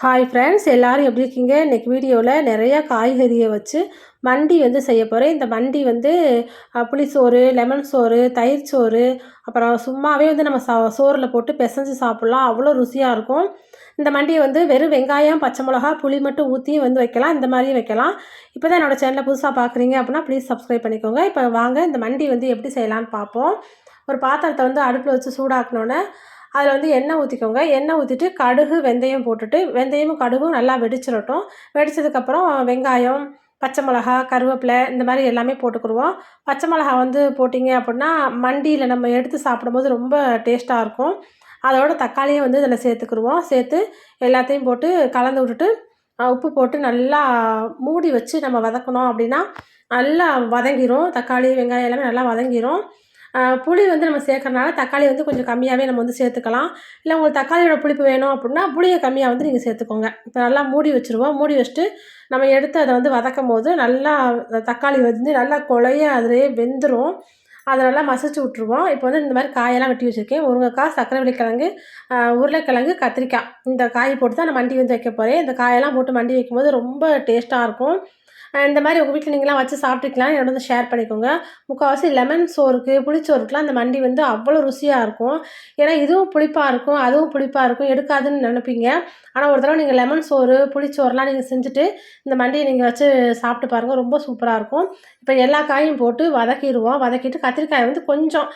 Hi friends, எல்லோரும் எப்படி இருக்கீங்க? இன்றைக்கி வீடியோவில் நிறையா காய்கறியை வச்சு மண்டி செய்ய போகிறேன். இந்த மண்டி புளிசோறு, லெமன் சோறு, தயிர் சோறு, அப்புறம் சும்மாவே நம்ம சோறில் போட்டு பிசைஞ்சு சாப்பிட்லாம். அவ்வளோ ருசியாக இருக்கும். இந்த மண்டியை வெறும் வெங்காயம், பச்சை மிளகா, புளி மட்டும் ஊற்றி வைக்கலாம். இந்த மாதிரியும் வைக்கலாம். இப்போ தான் என்னோடய சேனலை புதுசாக பார்க்குறீங்க அப்படின்னா ப்ளீஸ் சப்ஸ்கிரைப் பண்ணிக்கோங்க. இப்போ வாங்க இந்த மண்டி எப்படி செய்யலான்னு பார்ப்போம். ஒரு பாத்திரத்தை அடுப்பில் வச்சு சூடாக்கினோன்னே அதில் எண்ணெய் ஊற்றிக்கோங்க. எண்ணெய் ஊற்றிட்டு கடுகு, வெந்தயம் போட்டுட்டு வெந்தயமும் கடுகும் நல்லா வெடிச்சிடட்டும். வெடித்ததுக்கப்புறம் வெங்காயம், பச்சை மிளகா, கருவேப்பிலை இந்த மாதிரி எல்லாமே போட்டுக்கிடுவோம். பச்சை மிளகா போட்டிங்க அப்படின்னா மண்டியில் நம்ம எடுத்து சாப்பிடும்போது ரொம்ப டேஸ்ட்டாக இருக்கும். அதோட தக்காளியை இதில் சேர்த்துக்கிடுவோம். சேர்த்து எல்லாத்தையும் போட்டு கலந்து விட்டுட்டு உப்பு போட்டு நல்லா மூடி வச்சு நம்ம வதக்கணும். அப்படின்னா நல்லா வதங்கிடும். தக்காளி, வெங்காயம் எல்லாமே நல்லா வதங்கிடும். புளி நம்ம சேர்க்கறனால தக்காளி கொஞ்சம் கம்மியாகவே நம்ம சேர்த்துக்கலாம். இல்லை உங்களுக்கு தக்காளியோட புளிப்பு வேணும் அப்படின்னா புளியை கம்மியாக நீங்கள் சேர்த்துக்கோங்க. இப்போ நல்லா மூடி வச்சுருவோம். மூடி வச்சுட்டு நம்ம எடுத்து அதை வதக்கும் போது நல்லா தக்காளி நல்லா குழைய அதிலேயே வெந்துடும். அதை நல்லா மசிச்சு விட்ருவோம். இப்போ இந்த மாதிரி காயெல்லாம் வெட்டி வச்சுருக்கேன். முருங்கைக்காய், சக்கரவள்ளி கிழங்கு, உருளைக்கிழங்கு, கத்திரிக்காய், இந்த காய் போட்டு தான் நான் மண்டி வைக்க போகிறேன். இந்த காயெல்லாம் போட்டு மண்டி வைக்கும்போது ரொம்ப டேஸ்ட்டாக இருக்கும். இந்த மாதிரி உங்கள் வீட்டில் நீங்களாம் வச்சு சாப்பிட்டுக்கலாம். என்னோட ஷேர் பண்ணிக்கோங்க. முக்கால்வாசி லெமன் சோறுக்கு, புளிச்சோறுக்குலாம் இந்த மண்டி அவ்வளோ ருசியாக இருக்கும். ஏன்னா இதுவும் புளிப்பாக இருக்கும், அதுவும் புளிப்பாக இருக்கும், எடுக்காதுன்னு நினைப்பீங்க. ஆனால் ஒரு தடவை நீங்கள் லெமன் சோறு, புளிச்சோறுலாம் நீங்கள் செஞ்சுட்டு இந்த மண்டியை நீங்கள் வச்சு சாப்பிட்டு பாருங்கள். ரொம்ப சூப்பராக இருக்கும். இப்போ எல்லா காயும் போட்டு வதக்கிடுவோம். வதக்கிட்டு கத்திரிக்காய் கொஞ்சம்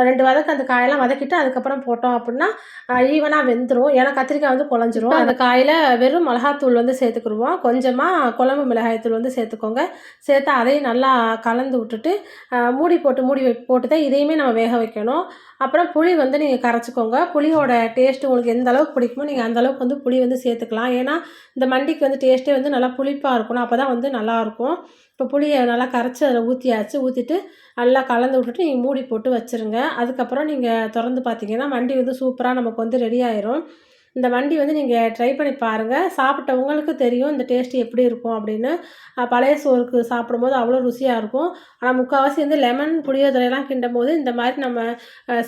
2 வதக்கு அந்த காயெல்லாம் வதக்கிட்டு அதுக்கப்புறம் போட்டோம் அப்படின்னா ஈவனாக வெந்துடும். ஏன்னா கத்திரிக்காய் குழஞ்சிரும். அந்த காயில் வெறும் மிளகாத்தூள் சேர்த்துக்கிடுவோம். கொஞ்சமாக குழம்பு மிளகாய்த்தூள் சேர்த்துக்கோங்க. சேர்த்து அதையும் நல்லா கலந்து விட்டுட்டு மூடி போட்டு தான் இதையுமே நம்ம வேக வைக்கணும். அப்புறம் புளி நீங்கள் கரைச்சிக்கோங்க. புளியோட டேஸ்ட்டு உங்களுக்கு எந்த அளவுக்கு பிடிக்குமோ நீங்கள் அந்த அளவுக்கு புளி சேர்த்துக்கலாம். ஏன்னா இந்த மண்டிக்கு டேஸ்ட்டே நல்லா புளிப்பாக இருக்கணும். அப்போ தான் நல்லாயிருக்கும். இப்போ புளியை நல்லா கரைச்சி அதில் ஊற்றியாச்சு. ஊற்றிட்டு நல்லா கலந்து விட்டுட்டு நீங்கள் மூடி போட்டு வச்சுருங்க. அதுக்கப்புறம் நீங்கள் திறந்து பார்த்தீங்கன்னா மண்டி சூப்பராக நமக்கு ரெடி ஆயிரும். இந்த மண்டி நீங்கள் ட்ரை பண்ணி பாருங்கள். சாப்பிட்டவங்களுக்கு தெரியும் இந்த டேஸ்ட்டு எப்படி இருக்கும் அப்படின்னு. பழைய சோறுக்கு சாப்பிடும்போது அவ்வளோ ருசியாக இருக்கும். ஆனால் முக்கால்வாசி லெமன் புளியோதரையெல்லாம் கிண்டும்போது இந்த மாதிரி நம்ம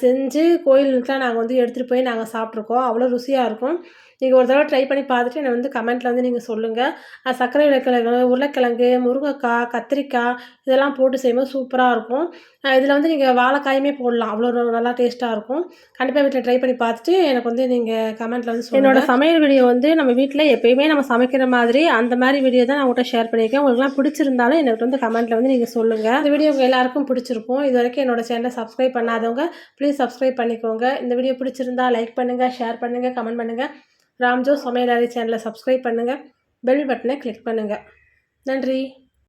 செஞ்சு கோயிலுக்குலாம் நாங்கள் எடுத்துகிட்டு போய் நாங்கள் சாப்பிட்ருக்கோம். அவ்வளோ ருசியாக இருக்கும். நீங்கள் ஒரு தடவை ட்ரை பண்ணி பார்த்துட்டு என்னை கமெண்ட்டில் நீங்கள் சொல்லுங்கள். சர்க்கரை உருளைக்கிழங்கு, உருளைக்கிழங்கு, முருங்கைக்காய், கத்திரிக்காய் இதெல்லாம் போட்டு செய்யும்போது சூப்பராக இருக்கும். இதில் நீங்கள் வாழைக்காயுமே போடலாம். அவ்வளோ நல்லா டேஸ்ட்டாக இருக்கும். கண்டிப்பாக வீட்டில் ட்ரை பண்ணி பார்த்துட்டு எனக்கு நீங்கள் கமெண்ட்டில் சொல்லுங்கள். என்னோடய சமையல் வீடியோ நம்ம வீட்டில் எப்போயுமே நம்ம சமைக்கிற மாதிரி அந்த மாதிரி வீடியோ தான் நான் உங்கள்கிட்ட ஷேர் பண்ணியிருக்கேன். உங்களுக்குலாம் பிடிச்சிருந்தாலும் எனக்கு கமெண்ட்டில் நீங்கள் சொல்லுங்கள். இந்த வீடியோ உங்கள் எல்லாருக்கும் பிடிச்சிருக்கும். இது வரைக்கும் என்னோடய சேனலை சப்ஸ்கிரைப் பண்ணாதவங்க ப்ளீஸ் சப்ஸ்கிரைப் பண்ணிக்கோங்க. இந்த வீடியோ பிடிச்சிருந்தா லைக் பண்ணுங்கள், ஷேர் பண்ணுங்கள், கமெண்ட் பண்ணுங்கள். ராம்ஜோ சமையலறை சேனலை சப்ஸ்கிரைப் பண்ணுங்கள். பெல் பட்டனை கிளிக் பண்ணுங்கள். நன்றி.